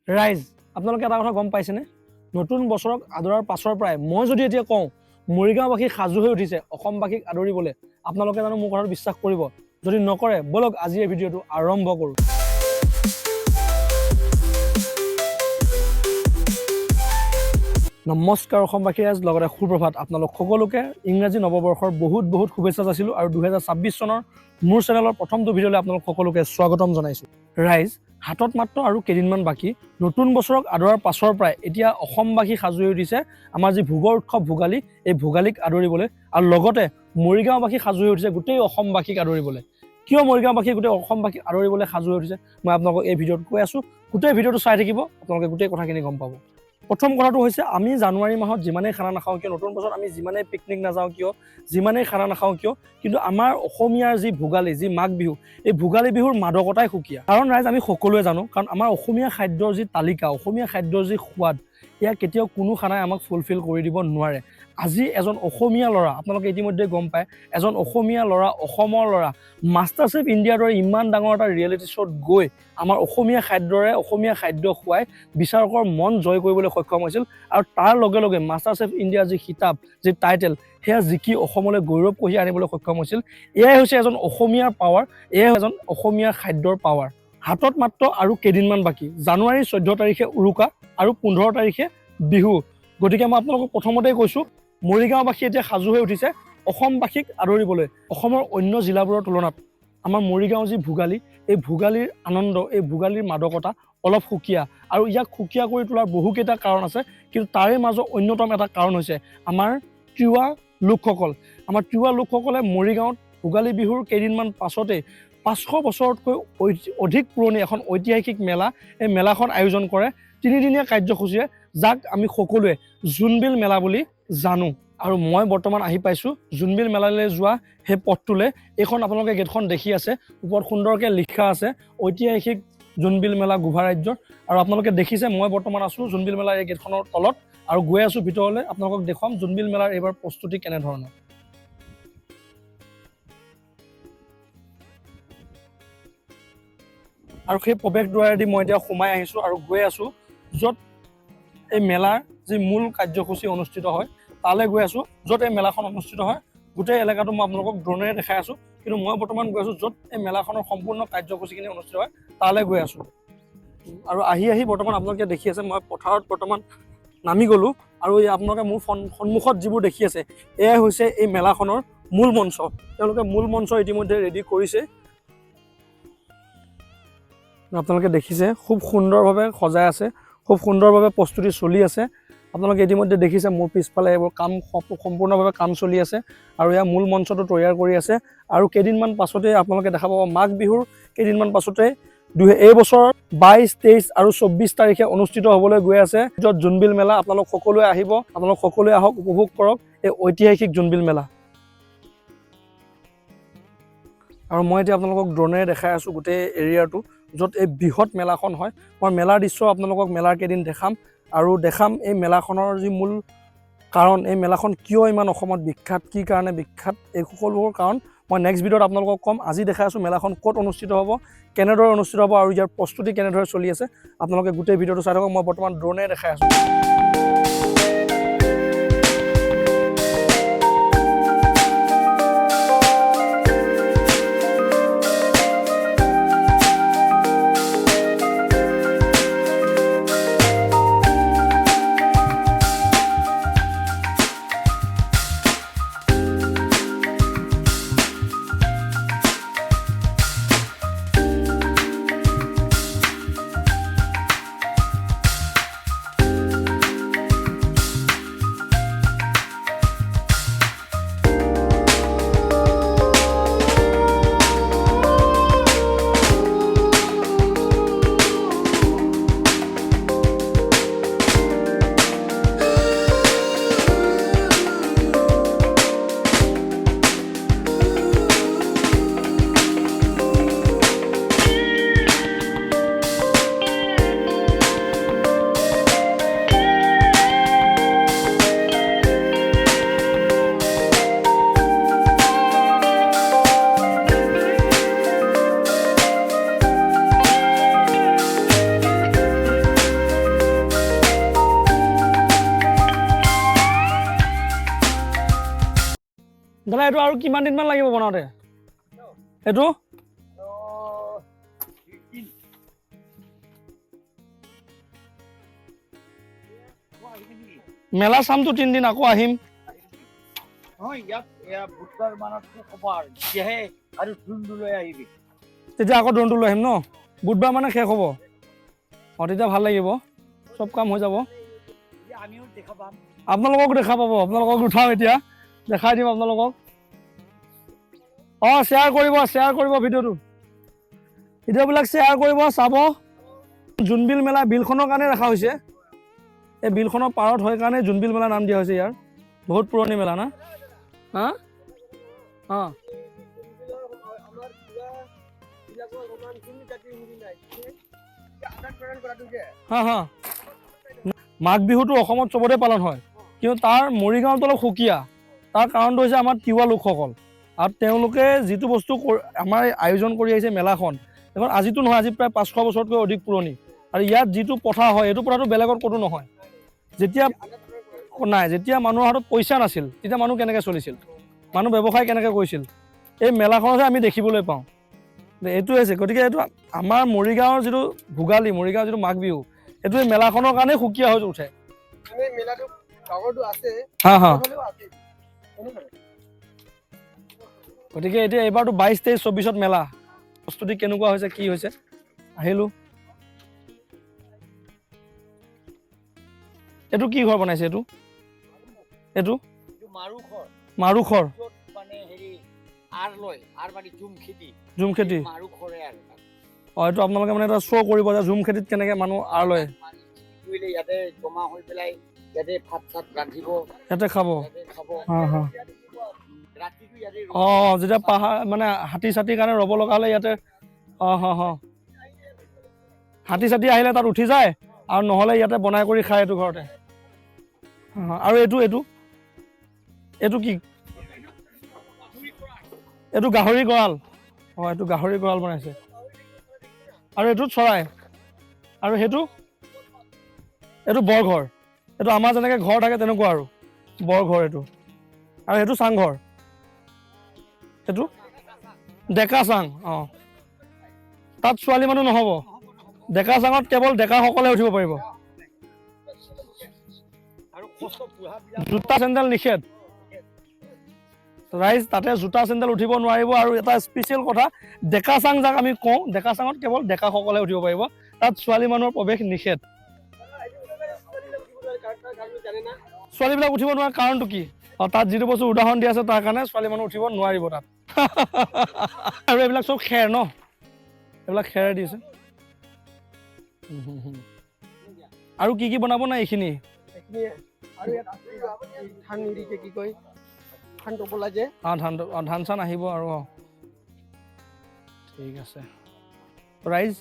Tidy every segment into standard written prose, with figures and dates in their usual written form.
ৰাইজ আপোনালোকে এটা কথা গম পাইছেনে নতুন বছৰক আদৰাৰ পাছৰ পৰাই মই যদি এতিয়া কওঁ মৰিগাঁওবাসী সাজু হৈ উঠিছে অসমবাসীক আদৰিবলৈ আপোনালোকে জানো মোৰ কথাত বিশ্বাস কৰিব যদি নকৰে বলক আজি এই ভিডিঅ'টো আৰম্ভ কৰোঁ নমস্কাৰ অসমবাসী ৰাইজ লগতে সুপ্ৰভাত আপোনালোক সকলোকে ইংৰাজী নৱবৰ্ষৰ বহুত শুভেচ্ছা যাচিলোঁ আৰু 2026 চনৰ মোৰ চেনেলৰ প্ৰথমটো ভিডিঅ'লৈ আপোনালোক সকলোকে স্বাগতম জনাইছোঁ ৰাইজ হাতত মাত্ৰ আৰু কেইদিনমান বাকী নতুন বছৰক আদৰাৰ পাছৰ পৰাই এতিয়া অসমবাসী সাজু হৈ উঠিছে আমাৰ যি ভোগৰ উৎসৱ ভোগালী এই ভোগালীক আদৰিবলৈ আৰু লগতে মৰিগাঁওবাসী সাজু হৈ উঠিছে গোটেই অসমবাসীক আদৰিবলৈ কিয় মৰিগাঁওবাসী গোটেই অসমবাসীক আদৰিবলৈ সাজু হৈ উঠিছে মই আপোনালোকক এই ভিডিঅ'ত কৈ আছোঁ গোটেই ভিডিঅ'টো চাই থাকিব আপোনালোকে গোটেই কথাখিনি গম পাব প্ৰথম কথাটো হৈছে আমি জানুৱাৰী মাহত যিমানেই খানা নাখাওঁ কিয় নতুন বছৰত আমি যিমানেই পিকনিক নাযাওঁ কিয় যিমানেই খানা নাখাওঁ কিয় কিন্তু আমাৰ অসমীয়াৰ যি ভোগালী যি মাঘ বিহু এই ভোগালী বিহুৰ মাদকতাই সুকীয়া কাৰণ ৰাইজ আমি সকলোৱে জানো কাৰণ আমাৰ অসমীয়া খাদ্যৰ যি তালিকা অসমীয়া খাদ্যৰ যি সোৱাদ ইয়াক কেতিয়াও কোনো খানাই আমাক ফুলফিল কৰি দিব নোৱাৰে আজি এজন অসমীয়া ল'ৰা আপোনালোকে ইতিমধ্যে গম পায় এজন অসমীয়া ল'ৰা অসমৰ ল'ৰা মাষ্টাৰ চেফ ইণ্ডিয়াৰ দৰে ইমান ডাঙৰ এটা ৰিয়েলিটি শ্ব'ত গৈ আমাৰ অসমীয়া খাদ্যৰে অসমীয়া খাদ্য খুৱাই বিচাৰকৰ মন জয় কৰিবলৈ সক্ষম হৈছিল আৰু তাৰ লগে লগে মাষ্টাৰ চেফ ইণ্ডিয়াৰ যি খিতাপ যি টাইটেল সেয়া জিকি অসমলৈ গৌৰৱ কঢ়িয়াই আনিবলৈ সক্ষম হৈছিল এয়াই হৈছে এজন অসমীয়াৰ পাৱাৰ এয়াই এজন অসমীয়া খাদ্যৰ পাৱাৰ হাতত মাত্ৰ আৰু কেইদিনমান বাকী জানুৱাৰীৰ 14 তাৰিখে উৰুকা আৰু 15 তাৰিখে বিহু গতিকে মই আপোনালোকক প্ৰথমতেই কৈছোঁ মৰিগাঁওবাসী এতিয়া সাজু হৈ উঠিছে অসমবাসীক আদৰিবলৈ অসমৰ অন্য জিলাবোৰৰ তুলনাত আমাৰ মৰিগাঁও যি ভোগালী এই ভোগালীৰ আনন্দ এই ভোগালীৰ মাদকতা অলপ সুকীয়া আৰু ইয়াক সুকীয়া কৰি তোলাৰ বহুকেইটা কাৰণ আছে কিন্তু তাৰে মাজৰ অন্যতম এটা কাৰণ হৈছে আমাৰ তিৱা লোকসকল আমাৰ তিৱা লোকসকলে মৰিগাঁৱত ভোগালী বিহুৰ কেইদিনমান পাছতেই 500 বছৰতকৈ অধিক পুৰণি এখন ঐতিহাসিক মেলা এই মেলাখন আয়োজন কৰে তিনিদিনীয়া কাৰ্যসূচীৰে যাক আমি সকলোৱে জোনবিল মেলা বুলি জানো আৰু মই বৰ্তমান আহি পাইছোঁ জোনবিল মেলালৈ যোৱা সেই পথটোলৈ এইখন আপোনালোকে গেটখন দেখি আছে ওপৰত সুন্দৰকৈ লিখা আছে ঐতিহাসিক জোনবিল মেলা গোভা ৰাজ্যৰ আৰু আপোনালোকে দেখিছে মই বৰ্তমান আছোঁ জোনবিল মেলাৰ এই গেটখনৰ তলত আৰু গৈ আছোঁ ভিতৰলৈ আপোনালোকক দেখুৱাম জোনবিল মেলাৰ এইবাৰ প্ৰস্তুতি কেনেধৰণৰ আৰু সেই প্ৰৱেশ দুৱাৰেদি মই এতিয়া সোমাই আহিছোঁ আৰু গৈ আছোঁ য'ত এই মেলাৰ যি মূল কাৰ্যসূচী অনুষ্ঠিত হয় তালৈ গৈ আছোঁ য'ত এই মেলাখন অনুষ্ঠিত হয় গোটেই এলেকাটো মই আপোনালোকক ড্ৰোনেৰে দেখাই আছোঁ কিন্তু মই বৰ্তমান গৈ আছোঁ য'ত এই মেলাখনৰ সম্পূৰ্ণ কাৰ্যসূচীখিনি অনুষ্ঠিত হয় তালৈ গৈ আছোঁ আৰু আহি বৰ্তমান আপোনালোকে দেখি আছে মই পথাৰত বৰ্তমান নামি গ'লোঁ আৰু এই আপোনালোকে মোৰ সন্মুখত যিবোৰ দেখি আছে এয়াই হৈছে এই মেলাখনৰ মূল মঞ্চ তেওঁলোকে মূল মঞ্চ ইতিমধ্যে ৰেডি কৰিছে আপোনালোকে দেখিছে খুব সুন্দৰভাৱে সজাই আছে খুব সুন্দৰভাৱে প্ৰস্তুতি চলি আছে আপোনালোকে ইতিমধ্যে দেখিছে মোৰ পিছফালে এইবোৰ কাম সম্পূৰ্ণভাৱে কাম চলি আছে আৰু এয়া মূল মঞ্চটো তৈয়াৰ কৰি আছে আৰু কেইদিনমান পাছতে আপোনালোকে দেখা পাব মাঘ বিহুৰ কেইদিনমান পাছতে এই বছৰৰ 22, 23 আৰু 24 তাৰিখে অনুষ্ঠিত হ'বলৈ গৈ আছে য'ত জোনবিল মেলা আপোনালোক সকলোৱে আহিব আপোনালোক সকলোৱে আহক উপভোগ কৰক এই ঐতিহাসিক জোনবিল মেলা আৰু মই এতিয়া আপোনালোকক ড্ৰোনেৰে দেখাই আছোঁ গোটেই এৰিয়াটো য'ত এই বৃহৎ মেলাখন হয় মই মেলাৰ দৃশ্য আপোনালোকক মেলাৰ কেইদিন দেখাম আৰু দেখাম এই মেলাখনৰ যি মূল কাৰণ এই মেলাখন কিয় ইমান অসমত বিখ্যাত কি কাৰণে বিখ্যাত এই সকলোবোৰ কাৰণ মই নেক্সট ভিডিঅ'ত আপোনালোকক ক'ম আজি দেখাই আছোঁ মেলাখন ক'ত অনুষ্ঠিত হ'ব কেনেদৰে অনুষ্ঠিত হ'ব আৰু ইয়াৰ প্ৰস্তুতি কেনেদৰে চলি আছে আপোনালোকে গোটেই ভিডিঅ'টো চাই থাকক মই বৰ্তমান ড্ৰোনেৰে দেখাই আছোঁ দাদা এইটো আৰু কিমান দিনমান লাগিব বনাওঁতে এইটো মেলা চামতো 3 দিন আকৌ আহিম তেতিয়া আকৌ ড্ৰোনটো লৈ আহিম ন বুধবাৰ মানে শেষ হ'ব তেতিয়া ভাল লাগিব চব কাম হৈ যাব আপোনালোকক দেখা পাব আপোনালোকক উঠাম এতিয়া দেখাই দিম আপোনালোকক শ্বেয়াৰ কৰিব ভিডিঅ'বিলাক শ্বেয়াৰ কৰিব চাব জোনবিল মেলা বিলখনৰ কাৰণে ৰখা হৈছে এই বিলখনৰ পাৰত হয় কাৰণে জোনবিল মেলা নাম দিয়া হৈছে ইয়াৰ বহুত পুৰণি মেলা না মাঘ বিহুটো অসমত চবতে পালন হয় কিন্তু তাৰ মৰিগাঁৱত অলপ সুকীয়া তাৰ কাৰণটো হৈছে আমাৰ তিৱা লোকসকল আৰু তেওঁলোকে যিটো বস্তু আমাৰ আয়োজন কৰি আহিছে মেলাখন এখন আজিতো নহয় আজি প্ৰায় 500 বছৰতকৈ অধিক পুৰণি আৰু ইয়াত যিটো প্ৰথা হয় এইটো প্ৰথাটো বেলেগত ক'তো নহয় যেতিয়া মানুহৰ হাতত পইচা নাছিল তেতিয়া মানুহ কেনেকৈ চলিছিল মানুহ ব্যৱসায় কেনেকৈ কৰিছিল এই মেলাখনতহে আমি দেখিবলৈ পাওঁ এইটোৱে হৈছে গতিকে এইটো আমাৰ মৰিগাঁৱৰ যিটো ভোগালী মৰিগাঁৱৰ যিটো মাঘ বিহু এইটো এই মেলাখনৰ কাৰণে সুকীয়া হৈ উঠে গতিকে এতিয়া এইবাৰতো 22, 23, 24 মেলা প্ৰস্তুতি কেনেকুৱা হৈছে কি হৈছে আহিলোঁ এইটো কি ঘৰ বনাইছে এইটো মাৰুখৰ জুম খেতি এইটো আপোনালোকে মানে এটা শ্ব' কৰিব যে জুম খেতিত কেনেকে মানুহ আৰ লয় ইয়াতে খাব যেতিয়া পাহাৰ মানে হাতী চাতিৰ কাৰণে ৰ'ব লগা হ'লে ইয়াতে হাতী চাতি আহিলে তাত উঠি যায় আৰু নহ'লে ইয়াতে বনাই কৰি খায় এইটো ঘৰতে আৰু এইটো কি এইটো গাহৰি গঁৰাল এইটো গাহৰি গঁৰাল বনাইছে আৰু এইটোত চৰাই আৰু এইটো বৰঘৰ এইটো আমাৰ যেনেকৈ ঘৰ থাকে তেনেকুৱা আৰু বৰঘৰ এইটো আৰু সেইটো চাংঘৰ এইটো ডেকা চাং তাত ছোৱালী মানুহ নহ'ব ডেকা চাঙত কেৱল ডেকাসকলে উঠিব পাৰিব জোতা চেণ্ডেল নিষেধ ৰাইজ তাতে জোতা চেণ্ডেল উঠিব নোৱাৰিব আৰু এটা স্পেচিয়েল কথা ডেকা চাং যাক আমি কওঁ ডেকা চাঙত কেৱল ডেকাসকলে উঠিব পাৰিব তাত ছোৱালী মানুহৰ প্ৰৱেশ নিষেধ ছোৱালীবিলাক উঠিব নোৱাৰা কাৰণটো কি তাত যিটো বস্তু উদাহৰণ দিয়া আছে তাৰ কাৰণে ছোৱালী মানুহ উঠিব নোৱাৰিব তাত আৰু এইবিলাক চব খেৰ ন এইবিলাক খেৰে দিছে আৰু কি বনাব নাই এইখিনি ধান চান আহিব আৰু ঠিক আছে ৰাইজ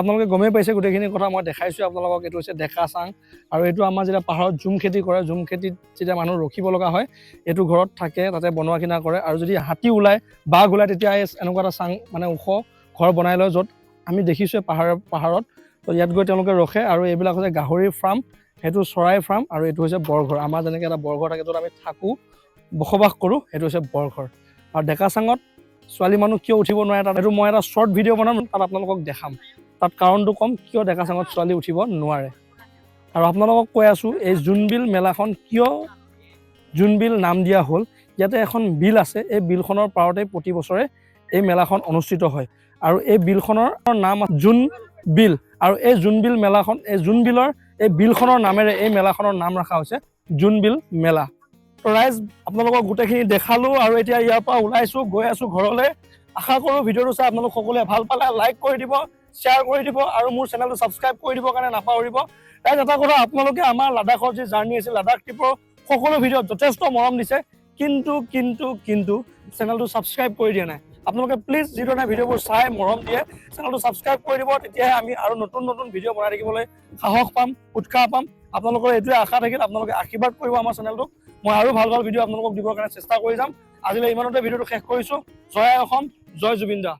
আপোনালোকে গমেই পাইছে গোটেইখিনি কথা মই দেখাইছোঁ আপোনালোকক এইটো হৈছে ডেকা চাং আৰু এইটো আমাৰ যেতিয়া পাহাৰত জুম খেতি কৰে জুম খেতিত যেতিয়া মানুহ ৰখিব লগা হয় এইটো ঘৰত থাকে তাতে বনোৱা কিনা কৰে আৰু যদি হাতী ওলায় বাঘ ওলায় তেতিয়া এনেকুৱা এটা চাং মানে ওখ ঘৰ বনাই লয় য'ত আমি দেখিছোঁ পাহাৰত তো ইয়াত গৈ তেওঁলোকে ৰখে আৰু এইবিলাক হৈছে গাহৰিৰ ফাৰ্ম সেইটো চৰাই ফাৰ্ম আৰু এইটো হৈছে বৰঘৰ আমাৰ যেনেকৈ এটা বৰঘৰ থাকে য'ত আমি থাকোঁ বসবাস কৰোঁ সেইটো হৈছে বৰঘৰ আৰু ডেকা চাঙত ছোৱালী মানুহ কিয় উঠিব নোৱাৰে তাত এইটো মই এটা শ্বৰ্ট ভিডিঅ' বনাম তাত আপোনালোকক দেখাম তাত কাৰণটো ক'ম কিয় ডেকা চাঙত ছোৱালী উঠিব নোৱাৰে আৰু আপোনালোকক কৈ আছোঁ এই জোনবিল মেলাখন কিয় জোনবিল নাম দিয়া হ'ল ইয়াতে এখন বিল আছে এই বিলখনৰ পাৰতে প্ৰতি বছৰে এই মেলাখন অনুষ্ঠিত হয় আৰু এই বিলখনৰ নাম জোনবিল আৰু এই জোনবিল মেলাখন এই জোনবিলৰ এই বিলখনৰ নামেৰে এই মেলাখনৰ নাম ৰখা হৈছে জোনবিল মেলা তো ৰাইজ আপোনালোকক গোটেইখিনি দেখালোঁ আৰু এতিয়া ইয়াৰ পৰা ওলাইছোঁ গৈ আছোঁ ঘৰলৈ আশা কৰোঁ ভিডিঅ'টো চাই আপোনালোক সকলোৱে ভাল পালে লাইক কৰি দিব শ্বেয়াৰ কৰি দিব আৰু মোৰ চেনেলটো ছাবস্ক্ৰাইব কৰি দিবৰ কাৰণে নাপাহৰিব ৰাইজ এটা কথা আপোনালোকে আমাৰ লাডাখৰ যি জাৰ্ণি আছিল লাডাখ ট্ৰিপৰ সকলো ভিডিঅ'ত যথেষ্ট মৰম দিছে কিন্তু চেনেলটো ছাবস্ক্ৰাইব কৰি দিয়া নাই আপোনালোকে প্লিজ যিধৰণে ভিডিঅ'বোৰ চাই মৰম দিয়ে চেনেলটো ছাবস্ক্ৰাইব কৰি দিব তেতিয়াহে আমি আৰু নতুন ভিডিঅ' বনাই থাকিবলৈ সাহস পাম উৎসাহ পাম আপোনালোকৰ এইটোৱে আশা থাকিল আপোনালোকে আশীৰ্বাদ কৰিব আমাৰ চেনেলটোক মই আৰু ভাল ভিডিঅ' আপোনালোকক দিবৰ কাৰণে চেষ্টা কৰি যাম আজিলৈ ইমানতে ভিডিঅ'টো শেষ কৰিছোঁ জয় অসম জয় জুবিন দা